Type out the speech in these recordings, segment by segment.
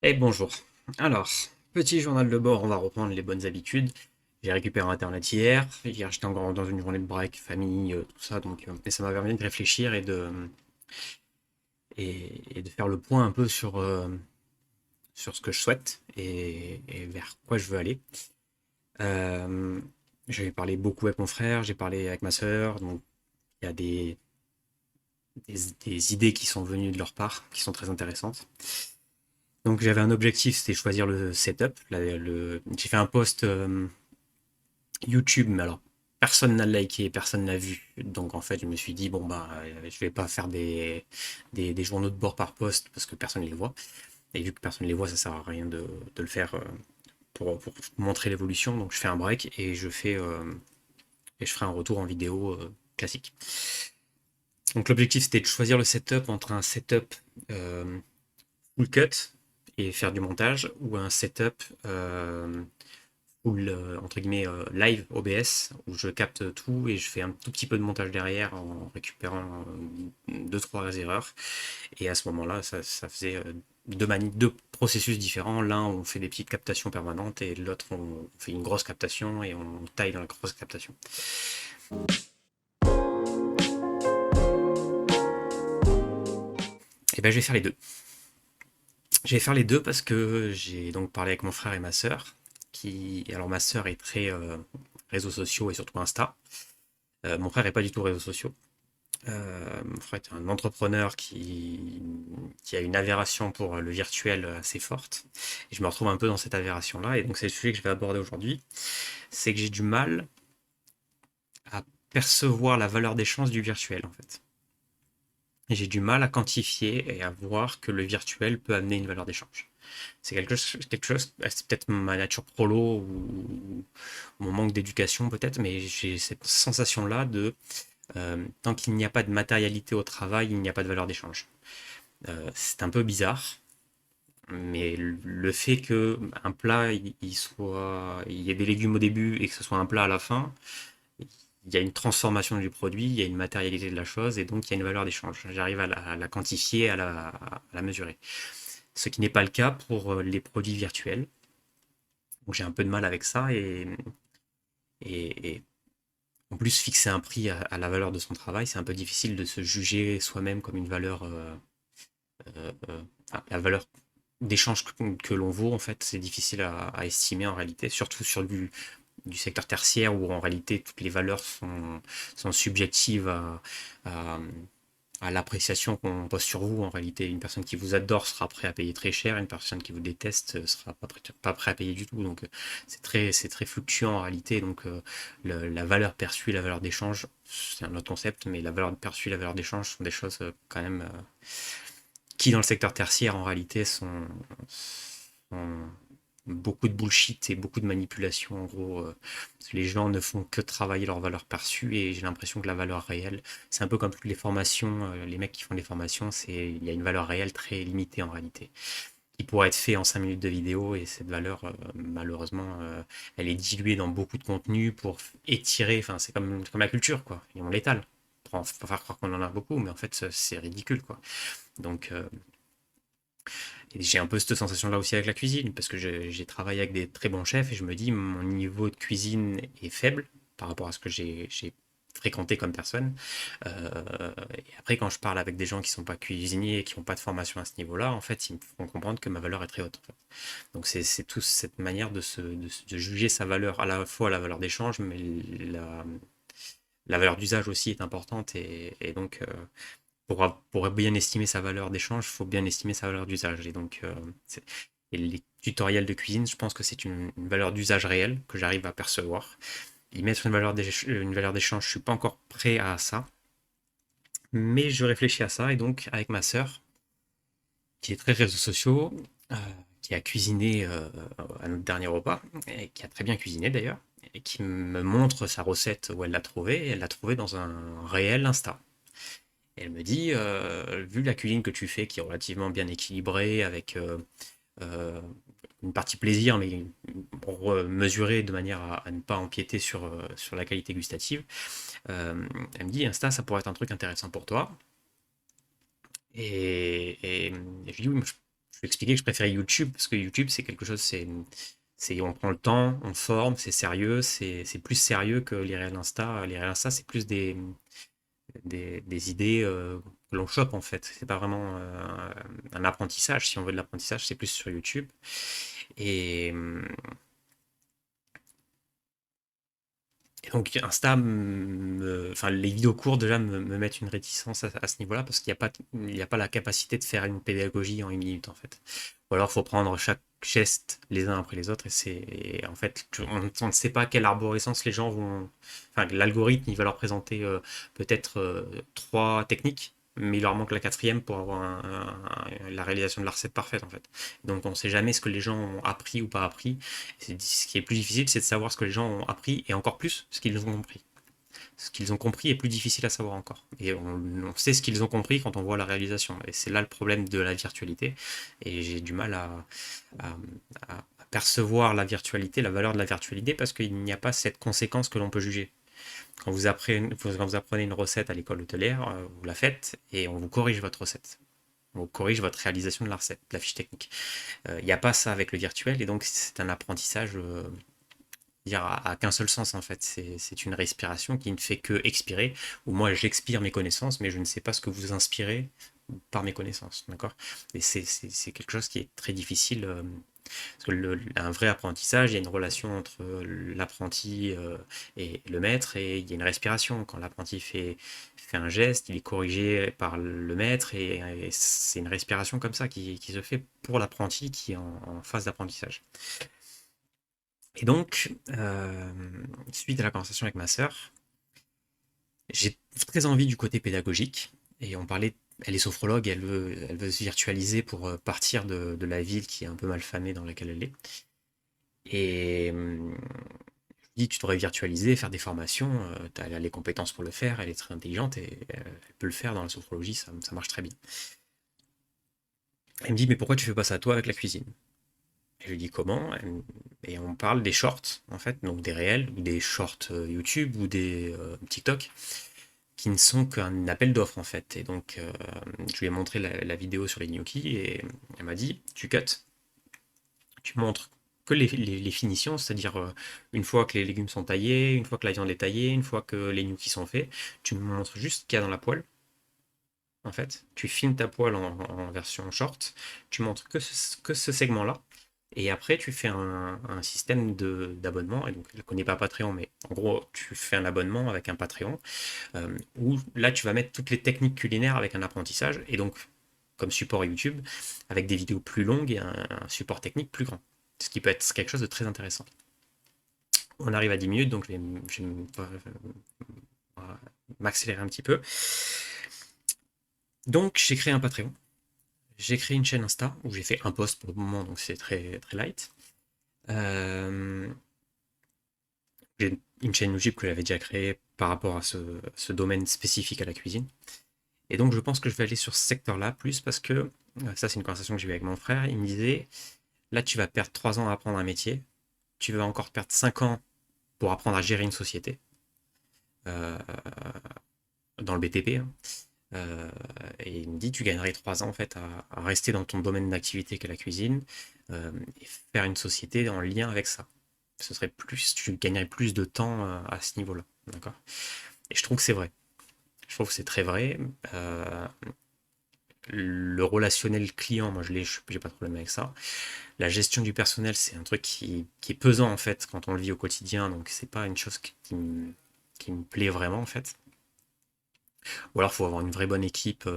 Et bonjour. Alors, petit journal de bord, on va reprendre les bonnes habitudes. J'ai récupéré Internet hier. Hier, j'étais encore dans une journée de break, famille, tout ça, et ça m'a permis de réfléchir et de faire le point un peu sur ce que je souhaite et vers quoi je veux aller. Euh, j'ai parlé beaucoup avec mon frère, j'ai parlé avec ma sœur, donc il y a des idées qui sont venues de leur part, qui sont très intéressantes. Donc j'avais un objectif, c'était choisir le setup. J'ai fait un post YouTube, mais alors personne n'a liké, personne n'a vu. Donc en fait, je me suis dit, bon bah, je vais pas faire des journaux de bord par poste parce que personne ne les voit. Et vu que personne ne les voit, ça sert à rien de le faire pour montrer l'évolution. Donc je fais un break et je ferai un retour en vidéo classique. Donc l'objectif c'était de choisir le setup entre un setup euh, full cut et faire du montage ou un setup full entre guillemets live OBS où je capte tout et je fais un tout petit peu de montage derrière en récupérant deux trois erreurs et à ce moment-là ça faisait deux processus différents. L'un on fait des petites captations permanentes et l'autre on fait une grosse captation et on taille dans la grosse captation. Et ben je vais faire les deux. Je vais faire les deux parce que j'ai donc parlé avec mon frère et ma sœur alors ma sœur est très réseaux sociaux et surtout Insta. Mon frère est pas du tout réseaux sociaux. Mon frère est un entrepreneur qui a une avération pour le virtuel assez forte. Et je me retrouve un peu dans cette avération-là. Et donc, c'est le sujet que je vais aborder aujourd'hui. C'est que j'ai du mal à percevoir la valeur d'échange du virtuel, en fait. Et j'ai du mal à quantifier et à voir que le virtuel peut amener une valeur d'échange. C'est c'est peut-être ma nature prolo ou mon manque d'éducation peut-être, mais j'ai cette sensation-là de tant qu'il n'y a pas de matérialité au travail, il n'y a pas de valeur d'échange. C'est un peu bizarre, mais le fait que un plat il y ait des légumes au début et que ce soit un plat à la fin, il y a une transformation du produit, il y a une matérialité de la chose et donc il y a une valeur d'échange. J'arrive à la quantifier, à la mesurer. Ce qui n'est pas le cas pour les produits virtuels. Donc j'ai un peu de mal avec ça et en plus fixer un prix à la valeur de son travail, c'est un peu difficile de se juger soi-même comme une valeur euh, la valeur d'échange que l'on vaut, en fait, c'est difficile à estimer en réalité, surtout sur du secteur tertiaire où en réalité toutes les valeurs sont subjectives à, à l'appréciation qu'on pose sur vous. En réalité, une personne qui vous adore sera prêt à payer très cher, une personne qui vous déteste sera pas prêt à payer du tout. Donc c'est très fluctuant en réalité. Donc la valeur perçue et la valeur d'échange, c'est un autre concept, mais la valeur perçue et la valeur d'échange sont des choses quand même qui dans le secteur tertiaire en réalité sont beaucoup de bullshit et beaucoup de manipulation en gros. Les gens ne font que travailler leur valeur perçue et j'ai l'impression que la valeur réelle, c'est un peu comme toutes les formations, les mecs qui font des formations, il y a une valeur réelle très limitée en réalité, qui pourrait être fait en 5 minutes de vidéo et cette valeur, malheureusement, elle est diluée dans beaucoup de contenu pour étirer, enfin c'est comme la culture quoi, et on l'étale. Faut pas faire croire qu'on en a beaucoup, mais en fait c'est ridicule quoi. Donc et j'ai un peu cette sensation-là aussi avec la cuisine, parce que j'ai travaillé avec des très bons chefs et je me dis, mon niveau de cuisine est faible par rapport à ce que j'ai fréquenté comme personne. Et après, quand je parle avec des gens qui sont pas cuisiniers et qui n'ont pas de formation à ce niveau-là, en fait, ils me font comprendre que ma valeur est très haute. En fait. Donc c'est toute cette manière de juger sa valeur, à la fois la valeur d'échange, mais la valeur d'usage aussi est importante. Et donc, pour bien estimer sa valeur d'échange, il faut bien estimer sa valeur d'usage. Et donc, et les tutoriels de cuisine, je pense que c'est une valeur d'usage réelle que j'arrive à percevoir. Y mettre une valeur d'échange, je suis pas encore prêt à ça. Mais je réfléchis à ça et donc avec ma sœur, qui est très réseaux sociaux, euh, qui a cuisiné à notre dernier repas, et qui a très bien cuisiné d'ailleurs, et qui me montre sa recette où elle l'a trouvée, et elle l'a trouvée dans un réel Insta. Et elle me dit, vu la cuisine que tu fais, qui est relativement bien équilibrée, avec euh, une partie plaisir, mais pour mesurer de manière à ne pas empiéter sur la qualité gustative, elle me dit, Insta, ça pourrait être un truc intéressant pour toi. Et je lui dis, oui, lui expliquais que je préférais YouTube parce que YouTube, c'est quelque chose, on prend le temps, on forme, c'est sérieux, c'est plus sérieux que les réels Insta. Les réels Insta, c'est plus des idées que l'on chope en fait. C'est pas vraiment un apprentissage. Si on veut de l'apprentissage, c'est plus sur YouTube. Et, et donc Insta, enfin les vidéos courtes déjà me mettent une réticence à ce niveau-là parce qu'il y a pas la capacité de faire une pédagogie en 1 minute en fait. Ou alors il faut prendre chaque geste les uns après les autres et en fait on ne sait pas quelle arborescence les gens vont. Enfin l'algorithme il va leur présenter peut-être 3 techniques. Mais il leur manque la quatrième pour avoir la réalisation de la recette parfaite en fait. Donc on ne sait jamais ce que les gens ont appris ou pas appris. Ce qui est plus difficile, c'est de savoir ce que les gens ont appris et encore plus ce qu'ils ont compris. Ce qu'ils ont compris est plus difficile à savoir encore. Et on sait ce qu'ils ont compris quand on voit la réalisation. Et c'est là le problème de la virtualité. Et j'ai du mal à- à percevoir la virtualité, la valeur de la virtualité, parce qu'il n'y a pas cette conséquence que l'on peut juger. Quand vous apprenez une recette à l'école hôtelière, vous la faites et on vous corrige votre recette. On vous corrige votre réalisation de la recette, de la fiche technique. Il n'y a pas ça avec le virtuel et donc c'est un apprentissage dire à qu'un seul sens en fait. C'est une respiration qui ne fait que expirer, où moi j'expire mes connaissances, mais je ne sais pas ce que vous inspirez par mes connaissances, d'accord? Et c'est quelque chose qui est très difficile, parce que un vrai apprentissage, il y a une relation entre l'apprenti et le maître, et il y a une respiration. Quand l'apprenti fait un geste, il est corrigé par le maître, et c'est une respiration comme ça qui se fait pour l'apprenti qui est en phase d'apprentissage. Et donc, suite à la conversation avec ma sœur, j'ai très envie du côté pédagogique. Et on parlait, elle est sophrologue, elle veut se virtualiser pour partir de la ville qui est un peu malfamée dans laquelle elle est. Et je dis, tu devrais virtualiser, faire des formations, elle a les compétences pour le faire, elle est très intelligente et elle peut le faire dans la sophrologie, ça marche très bien. Elle me dit, mais pourquoi tu fais pas ça toi avec la cuisine? Et je lui dis comment? Et on parle des shorts, en fait, donc des réels, ou des shorts YouTube, ou des TikTok, qui ne sont qu'un appel d'offres, en fait. Et donc, je lui ai montré la vidéo sur les gnocchis, et elle m'a dit, tu cut, tu montres que les finitions, c'est-à-dire une fois que les légumes sont taillés, une fois que la viande est taillée, une fois que les gnocchis sont faits, tu me montres juste ce qu'il y a dans la poêle, en fait. Tu filmes ta poêle en version short, tu montres que ce segment-là, et après, tu fais un système d'abonnement. Et donc, je ne connais pas Patreon, mais en gros, tu fais un abonnement avec un Patreon, où là, tu vas mettre toutes les techniques culinaires avec un apprentissage, et donc, comme support YouTube, avec des vidéos plus longues et un support technique plus grand. Ce qui peut être quelque chose de très intéressant. On arrive à 10 minutes, donc je vais m'accélérer un petit peu. Donc, j'ai créé un Patreon. J'ai créé une chaîne Insta, où j'ai fait un post pour le moment, donc c'est très, très light. Euh, J'ai une chaîne YouTube que j'avais déjà créée par rapport à ce domaine spécifique à la cuisine. Et donc je pense que je vais aller sur ce secteur-là plus parce que, ça c'est une conversation que j'ai eu avec mon frère, il me disait, là tu vas perdre 3 ans à apprendre un métier, tu vas encore perdre 5 ans pour apprendre à gérer une société, euh, dans le BTP, hein. Euh, et il me dit, tu gagnerais 3 ans en fait à rester dans ton domaine d'activité qu'est la cuisine, et faire une société en lien avec ça. Ce serait plus, tu gagnerais plus de temps à ce niveau-là. D'accord? Et je trouve que c'est vrai. Je trouve que c'est très vrai. Le relationnel client, moi j'ai pas de problème avec ça. La gestion du personnel, c'est un truc qui est pesant en fait quand on le vit au quotidien, donc c'est pas une chose qui me plaît vraiment en fait. Ou alors il faut avoir une vraie bonne équipe,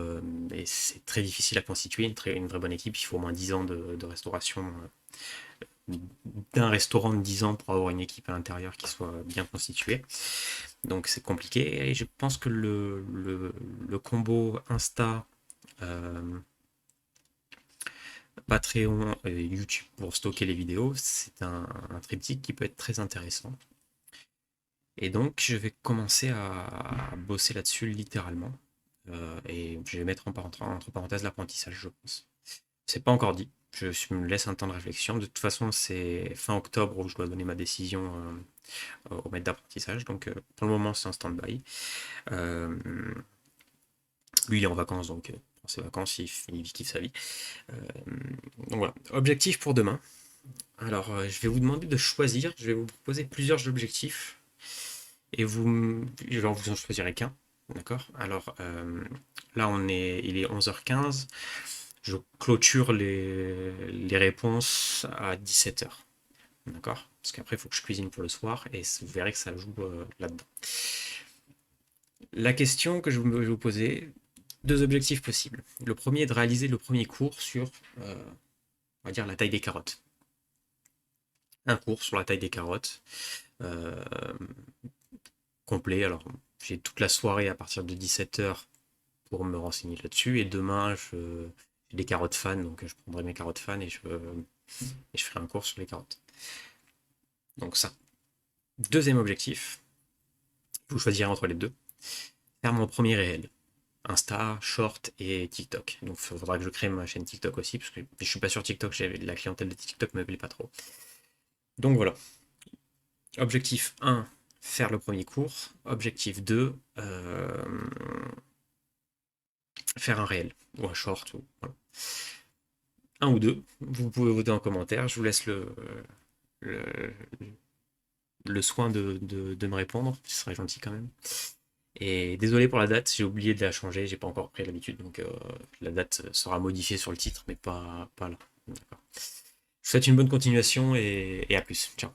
et c'est très difficile à constituer une vraie bonne équipe, il faut au moins 10 ans de restauration, d'un restaurant de 10 ans pour avoir une équipe à l'intérieur qui soit bien constituée. Donc c'est compliqué et je pense que le combo Insta, euh, Patreon et YouTube pour stocker les vidéos, c'est un triptyque qui peut être très intéressant. Et donc je vais commencer à bosser là-dessus littéralement. Et je vais mettre entre parenthèses l'apprentissage, je pense. C'est pas encore dit. Me laisse un temps de réflexion. De toute façon, c'est fin octobre où je dois donner ma décision au maître d'apprentissage. Donc pour le moment, c'est un stand-by. Euh, Lui, il est en vacances, donc Dans ses vacances, il kiffe sa vie. Euh, donc voilà. Objectif pour demain. Alors, je vais vous demander de choisir. Je vais vous proposer plusieurs objectifs. Et vous en choisirez qu'un. D'accord? Alors, là, il est 11h15. Je clôture les réponses à 17h. D'accord? Parce qu'après, il faut que je cuisine pour le soir. Et vous verrez que ça joue là-dedans. La question que je vais vous poser, deux objectifs possibles. Le premier est de réaliser le premier cours sur, on va dire, la taille des carottes. Un cours sur la taille des carottes, euh, complet. Alors, j'ai toute la soirée à partir de 17h pour me renseigner là-dessus. Et demain, j'ai des carottes fans, donc je prendrai mes carottes fans et je ferai un cours sur les carottes. Donc ça. Deuxième objectif, vous choisirez entre les deux. Faire mon premier réel. Insta, Short et TikTok. Donc il faudra que je crée ma chaîne TikTok aussi, parce que je suis pas sur TikTok, la clientèle de TikTok me plaît pas trop. Donc voilà. Objectif 1, faire le premier cours. Objectif 2, faire un réel, ou un short, ou voilà. Un ou deux. Vous pouvez voter en commentaire. Je vous laisse le, le soin de me répondre. Ce serait gentil quand même. Et désolé pour la date, j'ai oublié de la changer, j'ai pas encore pris l'habitude, donc la date sera modifiée sur le titre, mais pas là. D'accord. Je vous souhaite une bonne continuation et à plus. Ciao.